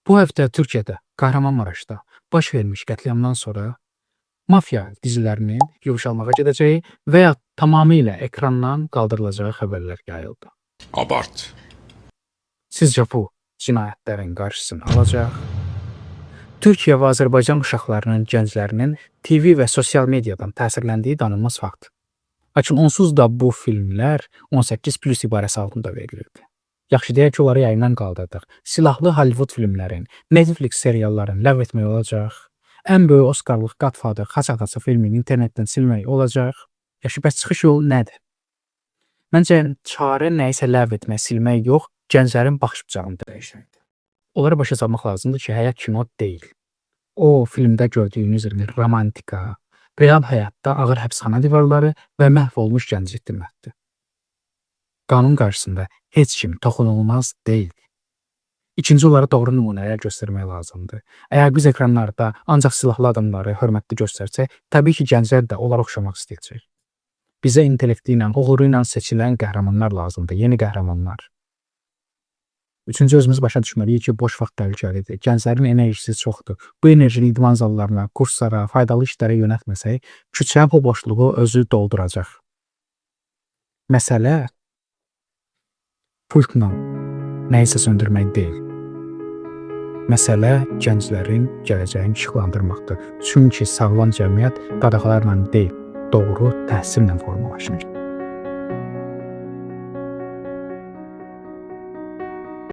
Bu həftə Türkiyədə, Kahramanmaraşda baş vermiş qətliamdan sonra mafiya dizilərinin yumşalmağa gedəcəyi və ya tamamilə ekrandan qaldırılacağı xəbərlər yayıldı. Abart. Sizcə bu cinayətlərin qarşısını alacaq? Türkiyə və Azərbaycan uşaqlarının, gənclərinin TV və sosial mediadan təsirləndiyi danılmaz fakt. Lakin onsuz da bu filmlər 18+ ibarəsi altında verilirdi. Yaxşı deyək ki, onları yayından qaldırdıq. Silahlı Hollywood filmlərin, Netflix serialların ləğv etmək olacaq. Ən böyük Oscarlıq Godfather Xaç Atası filmini internetdən silmək olacaq. Yaxşı, bəs çıxış yolu nədir? Məncə, çarə nəyisə ləğv etmək, silmək yox, gənclərin baxış bucağını dəyişməkdir. Onlara başa salmaq lazımdır ki, həyat kino deyil. O filmdə gördüyünüz romantika, real həyatda ağır həbsxana divarları və məhv olmuş gənc itirməkdir. Qanun qarşısında heç kim toxunulmaz deyil. İkinci, onlara doğru nümunələr göstərmək lazımdır. Əgər biz ekranlarda ancaq silahlı adamları hörmətli göstərsək, təbii ki, gənclər də onlara oxşamaq istəyəcək. Bizə intellekti ilə, uğuru ilə seçilən qəhrəmanlar lazımdır, yeni qəhrəmanlar. Üçüncü, özümüz başa düşməliyik ki, boş vaxt təhlükəlidir. Gənclərin enerjisi çoxdur. Bu enerjini idman zallarına, kurslara, faydalı işlərə yönətməsək, küçə bu boşluğu özü dolduracaq. Məsələ pultla nəyisə söndürmək deyil. Məsələ gənclərin gələcəyini işıqlandırmaqdır. Çünki sağlam cəmiyyət qadağalarla deyil, doğru təhsillə formalaşır.